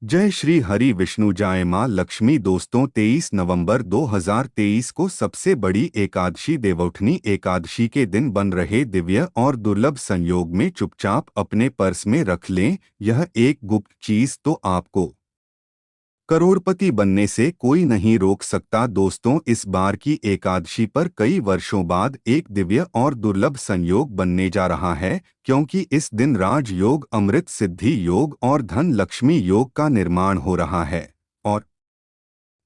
जय श्री हरि विष्णु जय मां लक्ष्मी। दोस्तों 23 नवंबर 2023 को सबसे बड़ी एकादशी देवउठनी एकादशी के दिन बन रहे दिव्य और दुर्लभ संयोग में चुपचाप अपने पर्स में रख लें। यह एक गुप्त चीज तो आपको करोड़पति बनने से कोई नहीं रोक सकता। दोस्तों इस बार की एकादशी पर कई वर्षों बाद एक दिव्य और दुर्लभ संयोग बनने जा रहा है, क्योंकि इस दिन राजयोग, अमृत सिद्धि योग और धन लक्ष्मी योग का निर्माण हो रहा है। और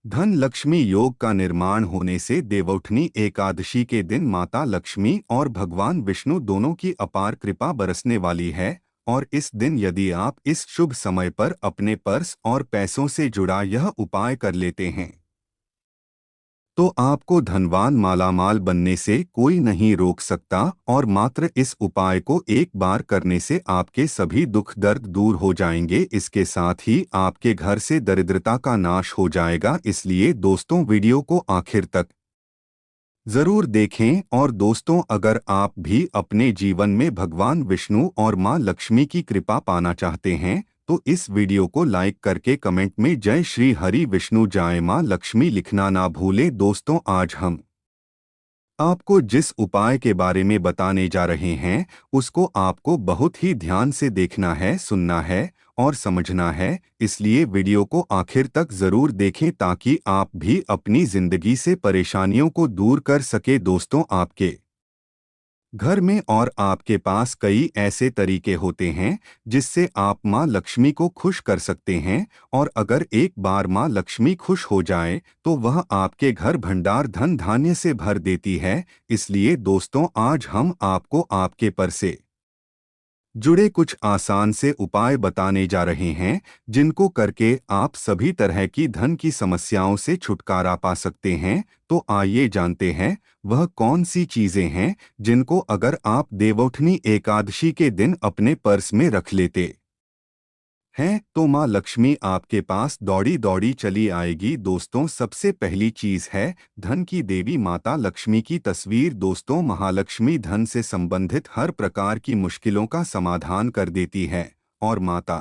धन लक्ष्मी योग का निर्माण होने से देवउठनी एकादशी के दिन माता लक्ष्मी और भगवान विष्णु दोनों की अपार कृपा बरसने वाली है। और इस दिन यदि आप इस शुभ समय पर अपने पर्स और पैसों से जुड़ा यह उपाय कर लेते हैं तो आपको धनवान मालामाल बनने से कोई नहीं रोक सकता। और मात्र इस उपाय को एक बार करने से आपके सभी दुख दर्द दूर हो जाएंगे। इसके साथ ही आपके घर से दरिद्रता का नाश हो जाएगा। इसलिए दोस्तों वीडियो को आखिर तक जरूर देखें। और दोस्तों अगर आप भी अपने जीवन में भगवान विष्णु और मां लक्ष्मी की कृपा पाना चाहते हैं तो इस वीडियो को लाइक करके कमेंट में जय श्री हरि विष्णु जय मां लक्ष्मी लिखना ना भूलें। दोस्तों आज हम आपको जिस उपाय के बारे में बताने जा रहे हैं उसको आपको बहुत ही ध्यान से देखना है, सुनना है और समझना है। इसलिए वीडियो को आखिर तक जरूर देखें ताकि आप भी अपनी जिंदगी से परेशानियों को दूर कर सके। दोस्तों आपके घर में और आपके पास कई ऐसे तरीके होते हैं जिससे आप मां लक्ष्मी को खुश कर सकते हैं। और अगर एक बार मां लक्ष्मी खुश हो जाए तो वह आपके घर भंडार धन धान्य से भर देती है। इसलिए दोस्तों आज हम आपको आपके पर से जुड़े कुछ आसान से उपाय बताने जा रहे हैं जिनको करके आप सभी तरह की धन की समस्याओं से छुटकारा पा सकते हैं। तो आइए जानते हैं वह कौन सी चीजें हैं जिनको अगर आप देवउठनी एकादशी के दिन अपने पर्स में रख लेते हैं तो माँ लक्ष्मी आपके पास दौड़ी दौड़ी चली आएगी। दोस्तों सबसे पहली चीज है धन की देवी माता लक्ष्मी की तस्वीर। दोस्तों महालक्ष्मी धन से संबंधित हर प्रकार की मुश्किलों का समाधान कर देती है। और माता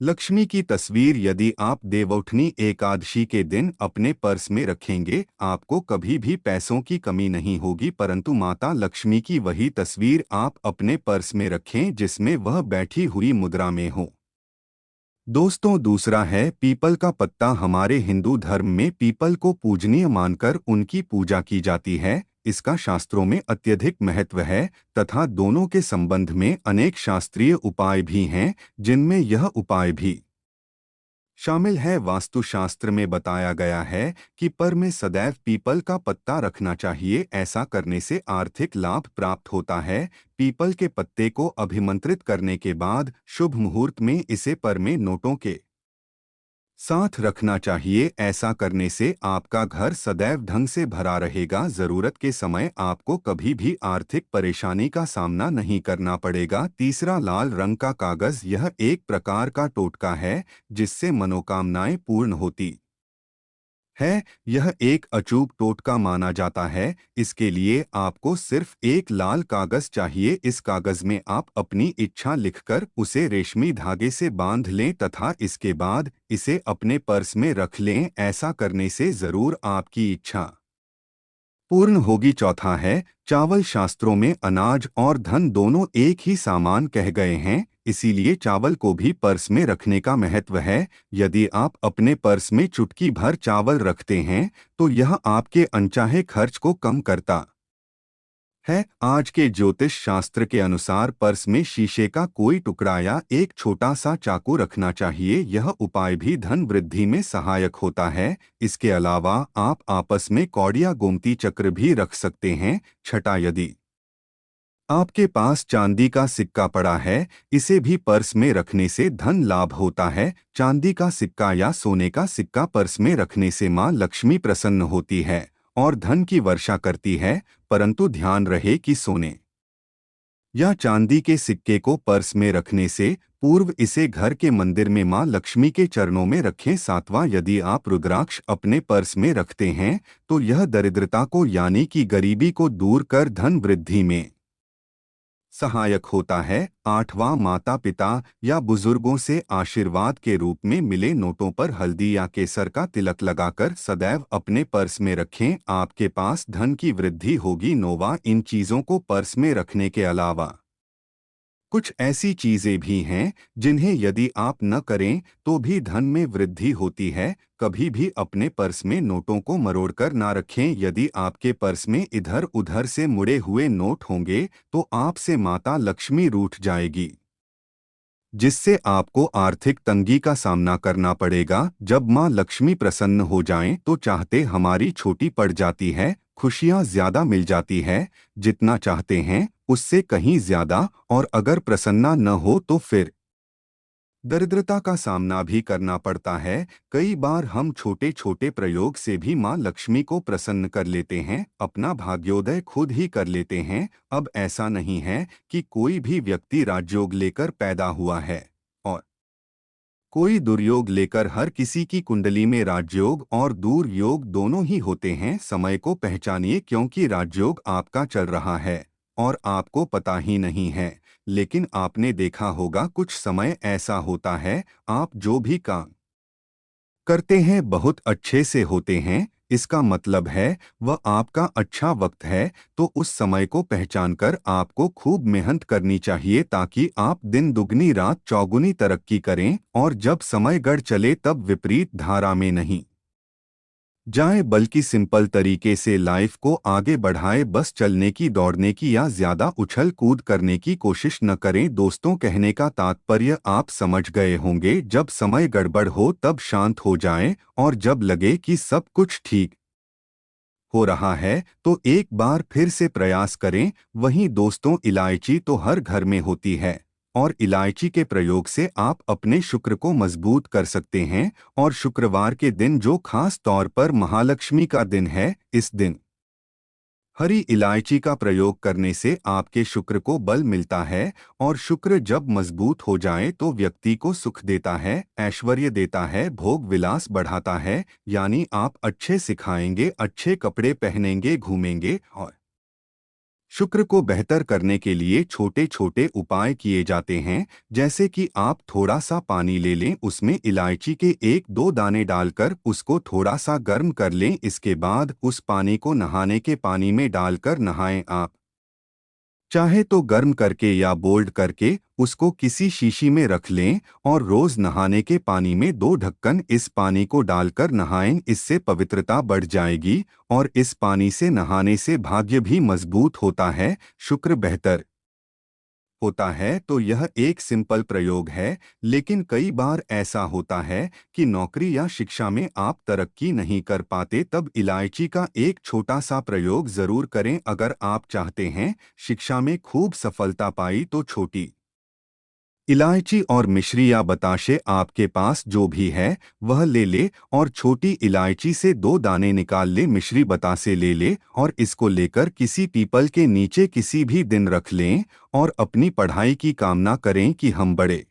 लक्ष्मी की तस्वीर यदि आप देवउठनी एकादशी के दिन अपने पर्स में रखेंगे आपको कभी भी पैसों की कमी नहीं होगी, परंतु माता लक्ष्मी की वही तस्वीर आप अपने पर्स में रखें जिसमें वह बैठी हुई मुद्रा में हो। दोस्तों दूसरा है पीपल का पत्ता। हमारे हिंदू धर्म में पीपल को पूजनीय मानकर उनकी पूजा की जाती है। इसका शास्त्रों में अत्यधिक महत्व है तथा दोनों के संबंध में अनेक शास्त्रीय उपाय भी हैं जिनमें यह उपाय भी शामिल है। वास्तुशास्त्र में बताया गया है कि पर में सदैव पीपल का पत्ता रखना चाहिए। ऐसा करने से आर्थिक लाभ प्राप्त होता है। पीपल के पत्ते को अभिमंत्रित करने के बाद शुभ मुहूर्त में इसे पर में नोटों के साथ रखना चाहिए। ऐसा करने से आपका घर सदैव ढंग से भरा रहेगा। जरूरत के समय आपको कभी भी आर्थिक परेशानी का सामना नहीं करना पड़ेगा। तीसरा लाल रंग का कागज। यह एक प्रकार का टोटका है जिससे मनोकामनाएं पूर्ण होती है। यह एक अचूक टोटका माना जाता है। इसके लिए आपको सिर्फ एक लाल कागज चाहिए। इस कागज में आप अपनी इच्छा लिखकर उसे रेशमी धागे से बांध लें तथा इसके बाद इसे अपने पर्स में रख लें। ऐसा करने से जरूर आपकी इच्छा पूर्ण होगी। चौथा है चावल। शास्त्रों में अनाज और धन दोनों एक ही सामान कह गए हैं, इसीलिए चावल को भी पर्स में रखने का महत्व है। यदि आप अपने पर्स में चुटकी भर चावल रखते हैं तो यह आपके अनचाहे खर्च को कम करता है। आज के ज्योतिष शास्त्र के अनुसार पर्स में शीशे का कोई टुकड़ा या एक छोटा सा चाकू रखना चाहिए। यह उपाय भी धन वृद्धि में सहायक होता है। इसके अलावा आप आपस में कौड़िया गोमती चक्र भी रख सकते हैं। छठा यदि आपके पास चांदी का सिक्का पड़ा है इसे भी पर्स में रखने से धन लाभ होता है। चांदी का सिक्का या सोने का सिक्का पर्स में रखने से मां लक्ष्मी प्रसन्न होती है और धन की वर्षा करती है। परंतु ध्यान रहे कि सोने या चांदी के सिक्के को पर्स में रखने से पूर्व इसे घर के मंदिर में मां लक्ष्मी के चरणों में रखें। सातवां यदि आप रुद्राक्ष अपने पर्स में रखते हैं तो यह दरिद्रता को यानी कि गरीबी को दूर कर धन वृद्धि में सहायक होता है। आठवां, माता पिता या बुजुर्गों से आशीर्वाद के रूप में मिले नोटों पर हल्दी या केसर का तिलक लगाकर सदैव अपने पर्स में रखें, आपके पास धन की वृद्धि होगी। नौवां, इन चीजों को पर्स में रखने के अलावा कुछ ऐसी चीजें भी हैं जिन्हें यदि आप न करें तो भी धन में वृद्धि होती है। कभी भी अपने पर्स में नोटों को मरोड़कर ना रखें। यदि आपके पर्स में इधर उधर से मुड़े हुए नोट होंगे तो आपसे माता लक्ष्मी रूठ जाएगी, जिससे आपको आर्थिक तंगी का सामना करना पड़ेगा। जब माँ लक्ष्मी प्रसन्न हो जाएं तो चाहते हमारी छोटी पड़ जाती है, खुशियाँ ज्यादा मिल जाती है, जितना चाहते हैं उससे कहीं ज्यादा। और अगर प्रसन्ना न हो तो फिर दरिद्रता का सामना भी करना पड़ता है। कई बार हम छोटे छोटे प्रयोग से भी माँ लक्ष्मी को प्रसन्न कर लेते हैं, अपना भाग्योदय खुद ही कर लेते हैं। अब ऐसा नहीं है कि कोई भी व्यक्ति राजयोग लेकर पैदा हुआ है और कोई दुर्योग लेकर। हर किसी की कुंडली में राजयोग और दूर योग दोनों ही होते हैं। समय को पहचानिए, क्योंकि राजयोग आपका चल रहा है और आपको पता ही नहीं है। लेकिन आपने देखा होगा कुछ समय ऐसा होता है, आप जो भी काम करते हैं बहुत अच्छे से होते हैं, इसका मतलब है वह आपका अच्छा वक्त है। तो उस समय को पहचानकर आपको खूब मेहनत करनी चाहिए ताकि आप दिन दुगनी रात चौगुनी तरक्की करें और जब समय गढ़ चले तब विपरीत धारा में नहीं जाए, बल्कि सिंपल तरीके से लाइफ को आगे बढ़ाए। बस चलने की, दौड़ने की या ज्यादा उछल कूद करने की कोशिश न करें। दोस्तों, कहने का तात्पर्य आप समझ गए होंगे। जब समय गड़बड़ हो तब शांत हो जाएं और जब लगे कि सब कुछ ठीक हो रहा है तो एक बार फिर से प्रयास करें। वहीं दोस्तों, इलायची तो हर घर में होती है और इलायची के प्रयोग से आप अपने शुक्र को मजबूत कर सकते हैं। और शुक्रवार के दिन, जो खास तौर पर महालक्ष्मी का दिन है, इस दिन हरी इलायची का प्रयोग करने से आपके शुक्र को बल मिलता है। और शुक्र जब मजबूत हो जाए तो व्यक्ति को सुख देता है, ऐश्वर्य देता है, भोग विलास बढ़ाता है। यानी आप अच्छे सिखाएंगे, अच्छे कपड़े पहनेंगे, घूमेंगे। और शुक्र को बेहतर करने के लिए छोटे छोटे उपाय किए जाते हैं, जैसे कि आप थोड़ा सा पानी ले लें, उसमें इलायची के एक दो दाने डालकर उसको थोड़ा सा गर्म कर लें। इसके बाद उस पानी को नहाने के पानी में डालकर नहाएं। आप चाहे तो गर्म करके या बोल्ड करके उसको किसी शीशी में रख लें और रोज नहाने के पानी में 2 ढक्कन इस पानी को डालकर नहाएं। इससे पवित्रता बढ़ जाएगी और इस पानी से नहाने से भाग्य भी मजबूत होता है, शुक्र बेहतर होता है। तो यह एक सिंपल प्रयोग है, लेकिन कई बार ऐसा होता है कि नौकरी या शिक्षा में आप तरक्की नहीं कर पाते, तब इलायची का एक छोटा सा प्रयोग जरूर करें। अगर आप चाहते हैं शिक्षा में खूब सफलता पाई तो छोटी इलायची और मिश्री या बताशे आपके पास जो भी है वह ले ले और छोटी इलायची से 2 दाने निकाल ले, मिश्री बतासे ले ले और इसको लेकर किसी पीपल के नीचे किसी भी दिन रख लें और अपनी पढ़ाई की कामना करें कि हम बड़े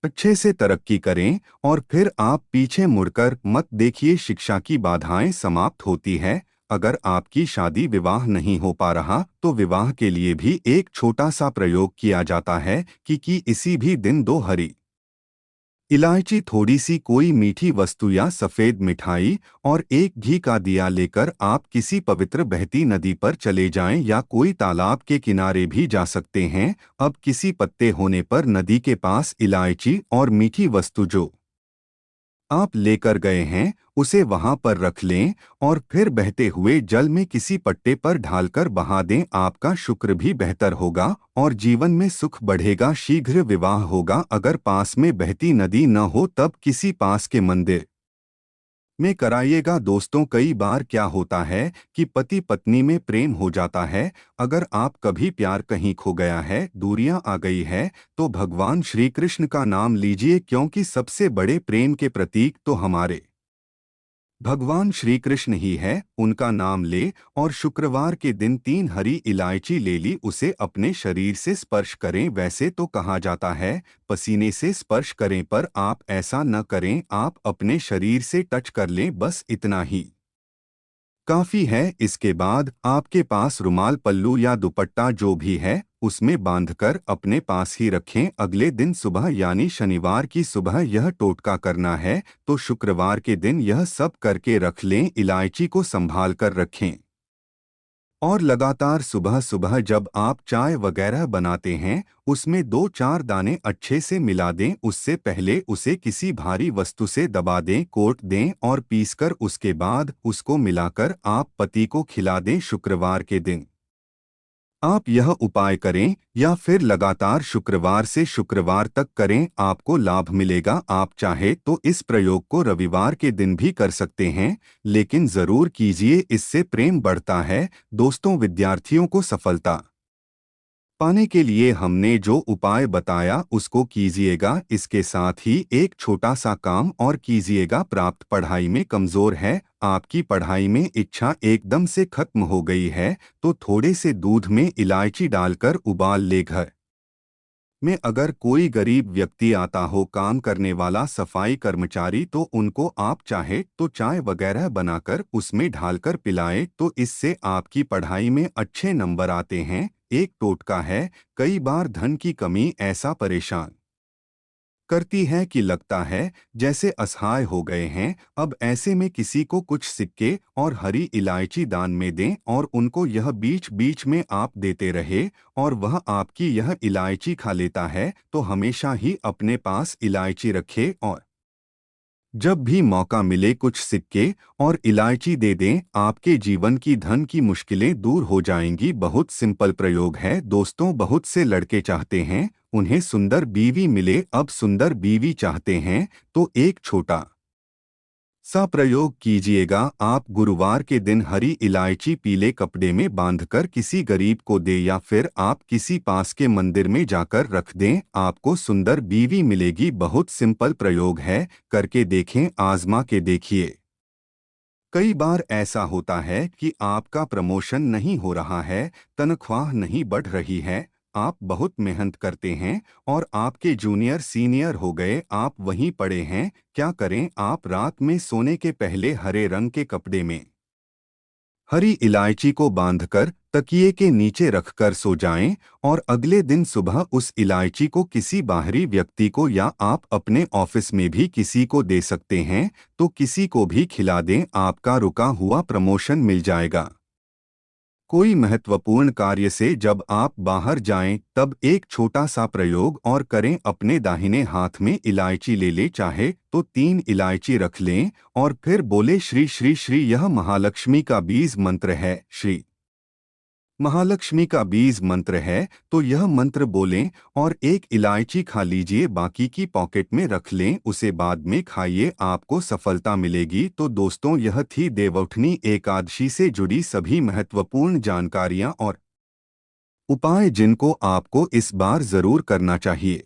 अच्छे से तरक्की करें। और फिर आप पीछे मुड़कर मत देखिए, शिक्षा की बाधाएं समाप्त होती है। अगर आपकी शादी विवाह नहीं हो पा रहा तो विवाह के लिए भी एक छोटा सा प्रयोग किया जाता है कि इसी भी दिन 2 हरी इलायची, थोड़ी सी कोई मीठी वस्तु या सफेद मिठाई और एक घी का दिया लेकर आप किसी पवित्र बहती नदी पर चले जाएं या कोई तालाब के किनारे भी जा सकते हैं। अब किसी पत्ते होने पर नदी के पास इलायची और मीठी वस्तु जो आप लेकर गए हैं उसे वहां पर रख लें और फिर बहते हुए जल में किसी पट्टे पर ढालकर बहा दें। आपका शुक्र भी बेहतर होगा और जीवन में सुख बढ़ेगा, शीघ्र विवाह होगा। अगर पास में बहती नदी न हो तब किसी पास के मंदिर में कराइएगा। दोस्तों, कई बार क्या होता है कि पति पत्नी में प्रेम हो जाता है। अगर आप कभी प्यार कहीं खो गया है, दूरियां आ गई है, तो भगवान श्री कृष्ण का नाम लीजिए, क्योंकि सबसे बड़े प्रेम के प्रतीक तो हमारे भगवान श्री कृष्ण ही है। उनका नाम ले और शुक्रवार के दिन 3 हरी इलायची ले ली, उसे अपने शरीर से स्पर्श करें। वैसे तो कहा जाता है पसीने से स्पर्श करें, पर आप ऐसा न करें, आप अपने शरीर से टच कर लें, बस इतना ही काफी है। इसके बाद आपके पास रुमाल, पल्लू या दुपट्टा जो भी है उसमें बांधकर अपने पास ही रखें। अगले दिन सुबह यानी शनिवार की सुबह यह टोटका करना है, तो शुक्रवार के दिन यह सब करके रख लें। इलायची को संभाल कर रखें और लगातार सुबह सुबह जब आप चाय वगैरह बनाते हैं उसमें 2-4 दाने अच्छे से मिला दें। उससे पहले उसे किसी भारी वस्तु से दबा दें, कोट दें और पीसकर उसके बाद उसको मिलाकर आप पति को खिला दें। शुक्रवार के दिन आप यह उपाय करें या फिर लगातार शुक्रवार से शुक्रवार तक करें, आपको लाभ मिलेगा। आप चाहे तो इस प्रयोग को रविवार के दिन भी कर सकते हैं, लेकिन जरूर कीजिए, इससे प्रेम बढ़ता है। दोस्तों, विद्यार्थियों को सफलता पाने के लिए हमने जो उपाय बताया उसको कीजिएगा। इसके साथ ही एक छोटा सा काम और कीजिएगा। प्राप्त पढ़ाई में कमजोर है, आपकी पढ़ाई में इच्छा एकदम से खत्म हो गई है, तो थोड़े से दूध में इलायची डालकर उबाल ले। घर में अगर कोई गरीब व्यक्ति आता हो, काम करने वाला सफाई कर्मचारी, तो उनको आप चाहे तो चाय वगैरह बनाकर उसमें ढालकर पिलाएं, तो इससे आपकी पढ़ाई में अच्छे नंबर आते हैं। एक टोटका है, कई बार धन की कमी ऐसा परेशान करती है कि लगता है जैसे असहाय हो गए हैं। अब ऐसे में किसी को कुछ सिक्के और हरी इलायची दान में दें और उनको यह बीच बीच में आप देते रहे और वह आपकी यह इलायची खा लेता है, तो हमेशा ही अपने पास इलायची रखे और जब भी मौका मिले कुछ सिक्के और इलायची दे दें। आपके जीवन की धन की मुश्किलें दूर हो जाएंगी। बहुत सिंपल प्रयोग है दोस्तों। बहुत से लड़के चाहते हैं उन्हें सुंदर बीवी मिले। अब सुंदर बीवी चाहते हैं तो एक छोटा सा प्रयोग कीजिएगा। आप गुरुवार के दिन हरी इलायची पीले कपड़े में बांधकर किसी गरीब को दे या फिर आप किसी पास के मंदिर में जाकर रख दें, आपको सुंदर बीवी मिलेगी। बहुत सिंपल प्रयोग है, करके देखें, आजमा के देखिए। कई बार ऐसा होता है कि आपका प्रमोशन नहीं हो रहा है, तनख्वाह नहीं बढ़ रही है, आप बहुत मेहनत करते हैं और आपके जूनियर सीनियर हो गए, आप वहीं पड़े हैं। क्या करें? आप रात में सोने के पहले हरे रंग के कपड़े में हरी इलायची को बांधकर तकिए के नीचे रखकर सो जाएं और अगले दिन सुबह उस इलायची को किसी बाहरी व्यक्ति को या आप अपने ऑफिस में भी किसी को दे सकते हैं, तो किसी को भी खिला दें, आपका रुका हुआ प्रमोशन मिल जाएगा। कोई महत्वपूर्ण कार्य से जब आप बाहर जाएं तब एक छोटा सा प्रयोग और करें। अपने दाहिने हाथ में इलायची ले लें, चाहे तो 3 इलायची रख लें और फिर बोले श्री श्री श्री। यह महालक्ष्मी का बीज मंत्र है। श्री महालक्ष्मी का बीज मंत्र है, तो यह मंत्र बोलें और एक इलायची खा लीजिए, बाकी की पॉकेट में रख लें, उसे बाद में खाइए, आपको सफलता मिलेगी। तो दोस्तों, यह थी देवउठनी एकादशी से जुड़ी सभी महत्वपूर्ण जानकारियां और उपाय जिनको आपको इस बार जरूर करना चाहिए।